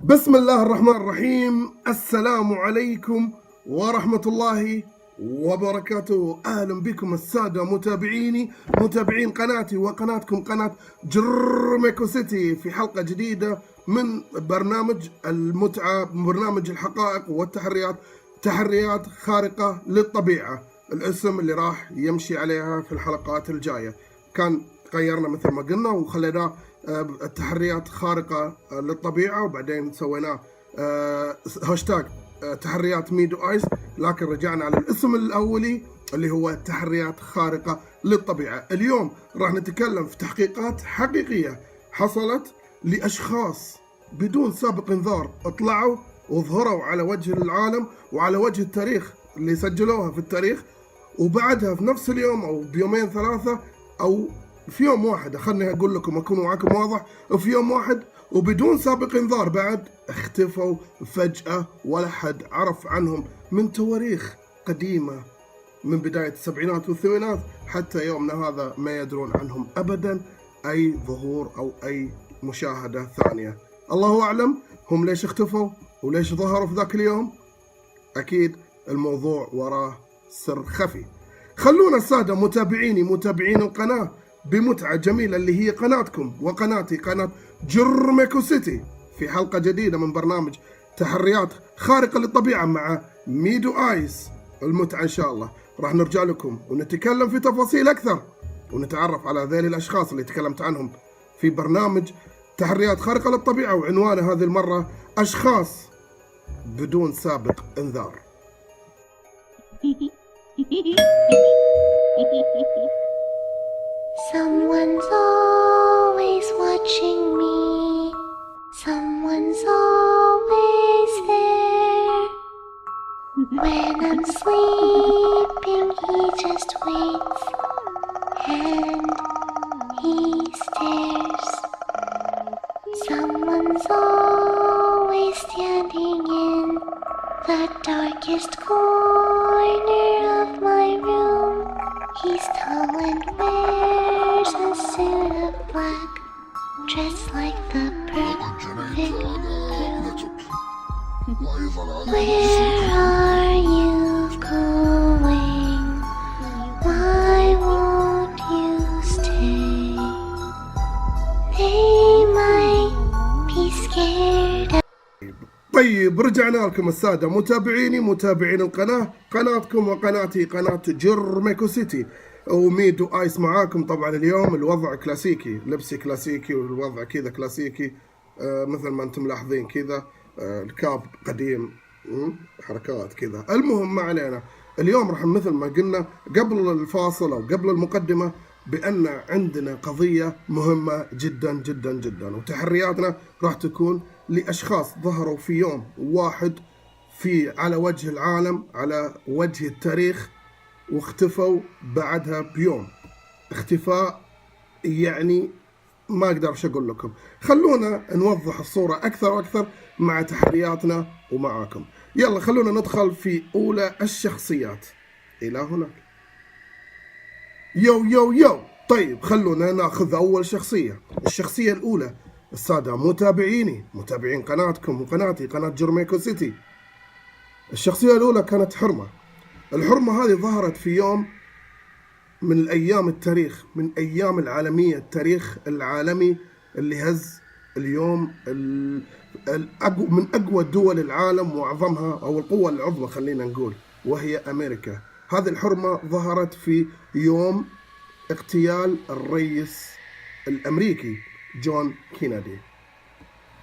بسم الله الرحمن الرحيم. السلام عليكم ورحمة الله وبركاته. أهلا بكم السادة متابعين قناتي وقناتكم قناة جرميكو سيتي في حلقة جديدة من برنامج المتعة، برنامج الحقائق والتحريات، تحريات خارقة للطبيعة. الاسم اللي راح يمشي عليها في الحلقات الجاية كان غيرنا مثل ما قلنا وخليناه التحريات خارقة للطبيعة، وبعدين سويناه هاشتاج تحريات ميدو آيس، لكن رجعنا على الاسم الأولي اللي هو تحريات خارقة للطبيعة. اليوم راح نتكلم في تحقيقات حقيقية حصلت لأشخاص بدون سابق انذار، اطلعوا وظهروا على وجه العالم وعلى وجه التاريخ اللي سجلوها في التاريخ، وبعدها في نفس اليوم أو بيومين ثلاثة أو في يوم واحد، خلني أقول لكم أكون معاكم واضح، في يوم واحد وبدون سابق انذار بعد اختفوا فجأة ولا حد عرف عنهم من تواريخ قديمة من بداية السبعينات والثمانينات حتى يومنا هذا، ما يدرون عنهم أبدا أي ظهور أو أي مشاهدة ثانية. الله أعلم هم ليش اختفوا وليش ظهروا في ذاك اليوم. أكيد الموضوع وراه سر خفي. خلونا السادة متابعين القناة بمتعة جميلة اللي هي قناتكم وقناتي قناة جرميكو سيتي في حلقة جديدة من برنامج تحريات خارقة للطبيعة مع ميدو آيس. المتعة إن شاء الله راح نرجع لكم ونتكلم في تفاصيل أكثر ونتعرف على ذيل الأشخاص اللي تكلمت عنهم في برنامج تحريات خارقة للطبيعة، وعنوانه هذه المرة أشخاص بدون سابق انذار. Someone's always watching me. Someone's always there. When I'm sleeping, he just waits and he stares. Someone's always standing in the darkest corner of my room. He's tall and wears a suit of black, dressed like the perfect groom. Where are you going? Why won't you stay? They might be scared. طيب رجعنا لكم السادة متابعين القناة، قناتكم وقناتي قناة جرميكو سيتي وميدو آيس معاكم. طبعا اليوم الوضع كلاسيكي، لبسي كلاسيكي والوضع كذا كلاسيكي، مثل ما انتم ملاحظين كذا، الكاب قديم، حركات كذا. المهم ما علينا. اليوم راح مثل ما قلنا قبل الفاصل أو قبل المقدمة بأن عندنا قضية مهمة جدا جدا جدا، وتحرياتنا راح تكون لأشخاص ظهروا في يوم واحد على وجه العالم، على وجه التاريخ، واختفوا بعدها بيوم. اختفاء يعني ما أقدر أقول لكم. خلونا نوضح الصورة أكثر وأكثر مع تحرياتنا ومعاكم. يلا خلونا ندخل في أولى الشخصيات. إلى هناك يو. طيب خلونا ناخذ أول شخصية. الشخصية الأولى السادة متابعين قناتكم وقناتي قناة جرميكو سيتي. الشخصية الأولى كانت حرمة. الحرمة هذه ظهرت في يوم من الأيام التاريخ، من أيام العالمية، التاريخ العالمي اللي هز اليوم من أقوى دول العالم وأعظمها، أو القوة العظمى خلينا نقول، وهي أمريكا. هذه الحرمة ظهرت في يوم اغتيال الرئيس الأمريكي جون كينيدي.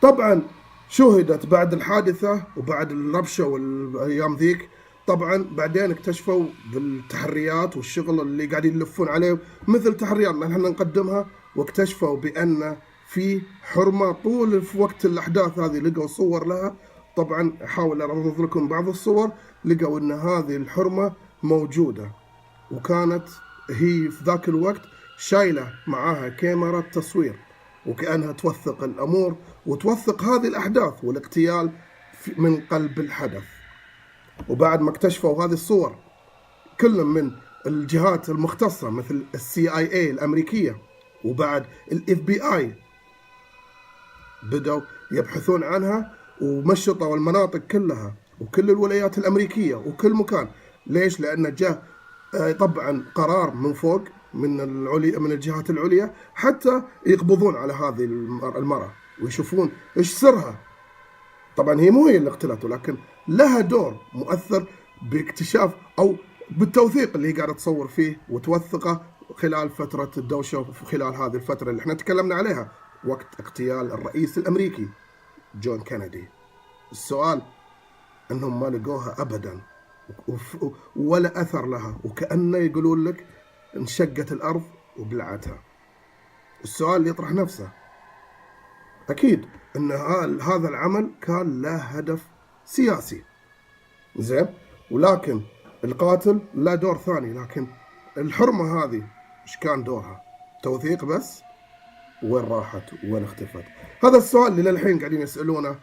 طبعا شوهدت بعد الحادثة وبعد الربشة والأيام ذيك. طبعا بعدين اكتشفوا بالتحريات والشغل اللي قاعدين يلفون عليه مثل تحرياتنا نحن نقدمها، واكتشفوا بأن في حرمة طول في وقت الأحداث هذه. لقوا صور لها، طبعا أحاول أعرض لكم بعض الصور. لقوا أن هذه الحرمة موجودة، وكانت هي في ذاك الوقت شايلة معاها كاميرا تصوير، وكأنها توثق الأمور وتوثق هذه الأحداث والاغتيال من قلب الحدث. وبعد ما اكتشفوا هذه الصور كل من الجهات المختصة مثل CIA الأمريكية وبعد FBI بدأوا يبحثون عنها، ومشطوا المناطق كلها وكل الولايات الأمريكية وكل مكان. ليش؟ لأن جاء طبعا قرار من فوق، من الجهات العليا، حتى يقبضون على هذه المرأة ويشوفون إيش سرها. طبعا هي مو هي اللي اقتلته، لكن لها دور مؤثر باكتشاف أو بالتوثيق اللي هي قاعدة تصور فيه وتوثقه خلال فترة الدوشة، وخلال هذه الفترة اللي احنا تكلمنا عليها وقت اغتيال الرئيس الأمريكي جون كينيدي. السؤال أنهم ما لقوها أبدا ولا أثر لها، وكأنه يقولون لك انشقت الأرض وبلعتها. السؤال يطرح نفسه، أكيد أن هذا العمل كان له هدف سياسي، زين، ولكن القاتل له دور ثاني. لكن الحرمة هذه إيش كان دورها؟ توثيق بس؟ وين راحت وين اختفت؟ هذا السؤال اللي للحين قاعدين يسألونه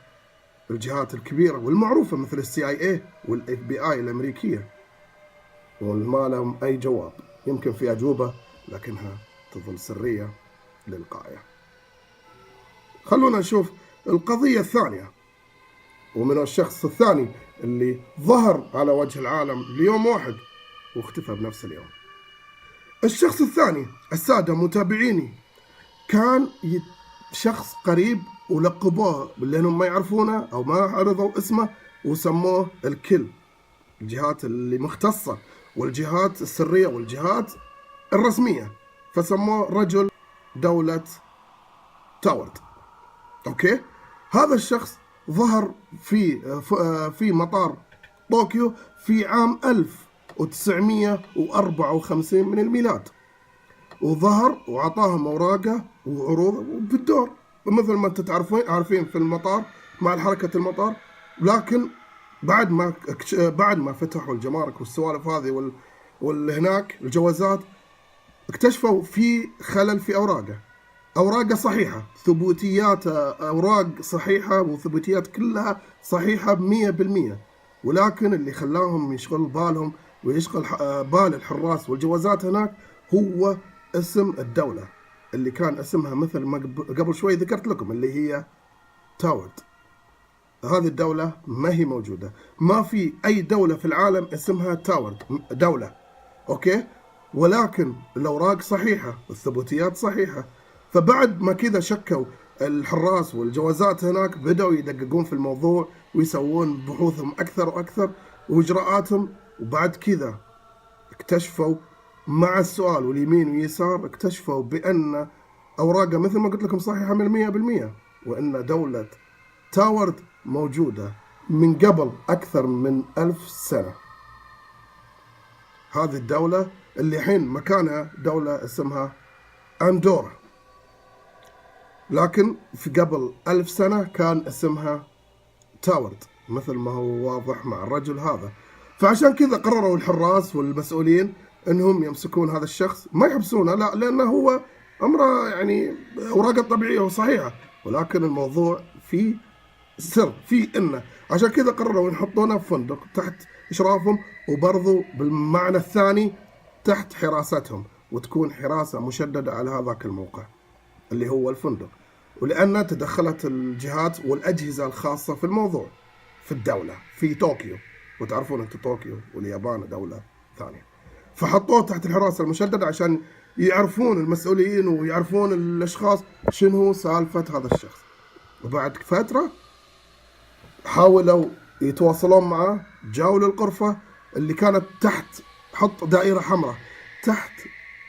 الجهات الكبيرة والمعروفة مثل CIA والFBI الأمريكية، وما لهم أي جواب. يمكن في أجوبة لكنها تظل سرية للغاية. خلونا نشوف القضية الثانية، ومن الشخص الثاني اللي ظهر على وجه العالم ليوم واحد واختفى بنفس اليوم. الشخص الثاني السادة متابعيني كان شخص قريب ولقبوه لأنهم ما يعرفونه أو ما عرضوا اسمه وسموه الكل. الجهات اللي مختصة والجهات السرية والجهات الرسمية فسموه رجل دولة تاورد. أوكي، هذا الشخص ظهر في مطار طوكيو في عام 1954 من الميلاد، وظهر وعطاهم أوراقه وعروضه بالدور مثل ما انتم عارفين في المطار مع حركة المطار. لكن بعد ما فتحوا الجمارك والسوالف هذه والهناك الجوازات، اكتشفوا في خلل في أوراقه صحيحة، ثبوتيات أوراق صحيحة وثبوتيات كلها صحيحة 100%. ولكن اللي خلاهم يشغل بالهم ويشغل بال الحراس والجوازات هناك هو اسم الدولة اللي كان اسمها مثل ما قبل شوي ذكرت لكم، اللي هي تاورد. هذه الدولة ما هي موجودة، ما في أي دولة في العالم اسمها تاورد دولة، أوكي، ولكن الأوراق صحيحة والثبوتيات صحيحة. فبعد ما كذا شكوا الحراس والجوازات هناك، بدأوا يدققون في الموضوع ويسوون بحوثهم أكثر وأكثر وإجراءاتهم. وبعد كذا اكتشفوا مع السؤال واليمين واليسار، اكتشفوا بأن أوراقه مثل ما قلت لكم صحيحة من 100%، وأن دولة تاورد موجودة من قبل أكثر من 1000 سنة. هذه الدولة اللي حين مكانها دولة اسمها أندورا، لكن في قبل 1000 سنة كان اسمها تاورد مثل ما هو واضح مع الرجل هذا. فعشان كذا قرروا الحراس والمسؤولين انهم يمسكون هذا الشخص، ما يحبسونه، لا، لانه هو امره يعني اوراقه طبيعيه وصحيحه، ولكن الموضوع فيه سر، فيه انه عشان كذا قرروا يحطونه في فندق تحت اشرافهم، وبرضو بالمعنى الثاني تحت حراستهم، وتكون حراسه مشدده على هذاك الموقع اللي هو الفندق. ولأن تدخلت الجهات والأجهزة الخاصة في الموضوع في الدولة في طوكيو، وتعرفون أنت طوكيو واليابان دولة ثانية، فحطوه تحت الحراسة المشددة عشان يعرفون المسؤولين ويعرفون الأشخاص شنو سالفة هذا الشخص. وبعد فترة حاولوا يتواصلون معه، جاوا للغرفة اللي كانت تحت، حط دائرة حمراء تحت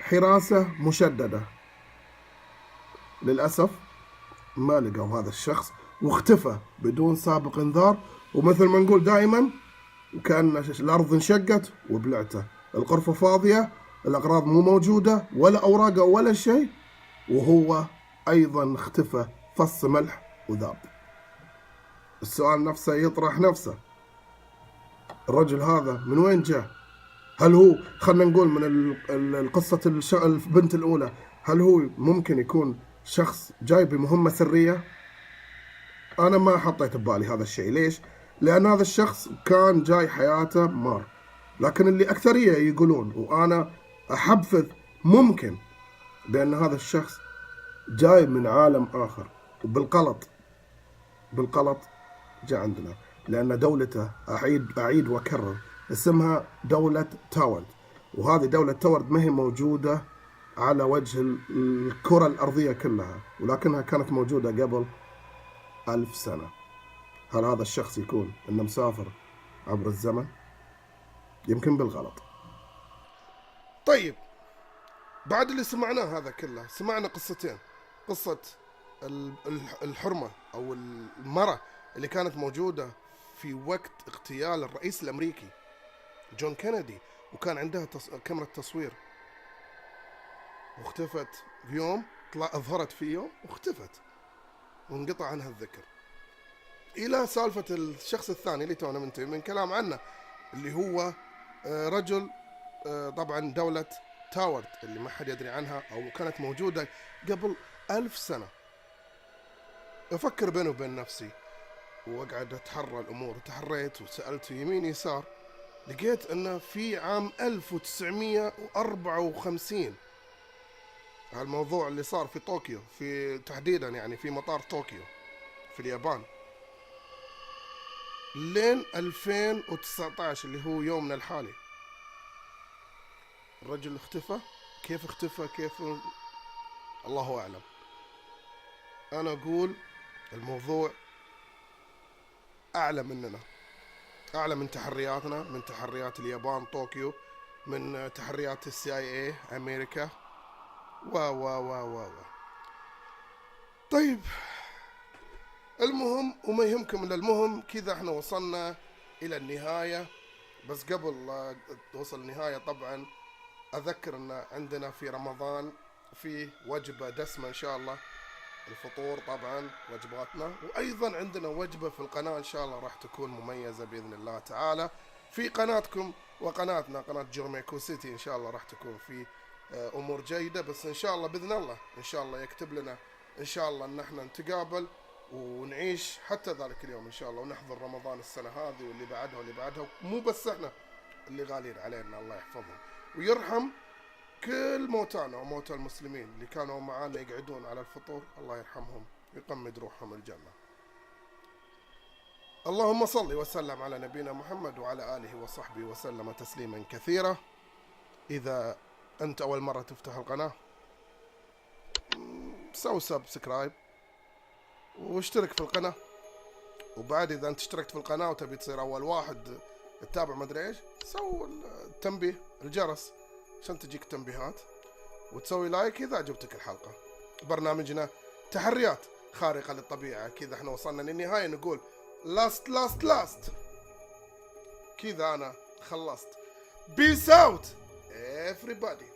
حراسة مشددة. للأسف ما لقوا هذا الشخص واختفى بدون سابق انذار، ومثل ما نقول دائما كأن الأرض انشقت وبلعته. الغرفة فاضية، الأغراض مو موجودة ولا أوراقه ولا شيء، وهو أيضا اختفى فص ملح وذاب. السؤال نفسه يطرح نفسه، الرجل هذا من وين جاء؟ هل هو خلنا نقول من قصة البنت الأولى، هل هو ممكن يكون شخص جاي بمهمة سرية؟ أنا ما حطيت ببالي هذا الشيء. ليش؟ لأن هذا الشخص كان جاي حياته مار، لكن اللي أكثرية يقولون، وأنا أحبذ ممكن بأن هذا الشخص جاي من عالم آخر، وبالغلط جاء عندنا، لأن دولته أعيد وأكرر اسمها دولة تاورد، وهذه دولة تاورد ما هي موجودة على وجه الكرة الأرضية كلها، ولكنها كانت موجودة قبل 1000 سنة. هل هذا الشخص يكون إنه مسافر عبر الزمن؟ يمكن بالغلط. طيب، بعد اللي سمعناه هذا كله، سمعنا قصتين. قصة الحرمة أو المرأة اللي كانت موجودة في وقت اغتيال الرئيس الأمريكي جون كينيدي، وكان عندها كاميرا تصوير، واختفت في يوم، أظهرت في يوم واختفت وانقطع عنها الذكر. إلى سالفة الشخص الثاني اللي تونا منتهي من كلام عنه، اللي هو رجل طبعا دولة تاورد اللي ما حد يدري عنها، أو كانت موجودة قبل 1000 سنة. أفكر بيني وبين نفسي وأقعد أتحرى الأمور، تحريت وسألت يمين يسار، لقيت أنه في عام 1954 هالموضوع اللي صار في طوكيو، في تحديدا يعني في مطار طوكيو في اليابان، لين 2019 اللي هو يومنا الحالي. الرجل اختفى. كيف اختفى؟ كيف؟ الله أعلم. أنا أقول الموضوع أعلى مننا، أعلى من تحرياتنا، من تحريات اليابان طوكيو، من تحريات CIA أمريكا و. طيب، المهم وما يهمكم إلا المهم، كذا احنا وصلنا إلى النهاية. بس قبل لا توصل النهاية طبعا أذكر أن عندنا في رمضان في وجبة دسمة إن شاء الله، الفطور طبعا وجباتنا، وأيضا عندنا وجبة في القناة إن شاء الله راح تكون مميزة بإذن الله تعالى في قناتكم وقناتنا، قناة جورميكو سيتي. إن شاء الله راح تكون في أمور جيدة، بس إن شاء الله بإذن الله إن شاء الله يكتب لنا إن شاء الله أن احنا نتقابل ونعيش حتى ذلك اليوم إن شاء الله، ونحضر رمضان السنة هذه واللي بعدها واللي بعدها. مو بس احنا اللي غالين علينا، الله يحفظهم ويرحم كل موتانا وموتى المسلمين اللي كانوا معانا يقعدون على الفطور، الله يرحمهم ويقمد روحهم الجنة. اللهم صل وسلم على نبينا محمد وعلى آله وصحبه وسلم تسليما كثيرا. إذا أنت أول مرة تفتح القناة سوي سبسكرايب واشترك في القناة، وبعد إذا أنت اشتركت في القناة وتبي تصير أول واحد تتابع مدري إيش، سوي التنبيه الجرس عشان تجيك تنبيهات، وتسوي لايك إذا عجبتك الحلقة. برنامجنا تحريات خارقة للطبيعة. كذا احنا وصلنا للنهاية، نقول لاست كذا أنا خلصت. Peace out everybody.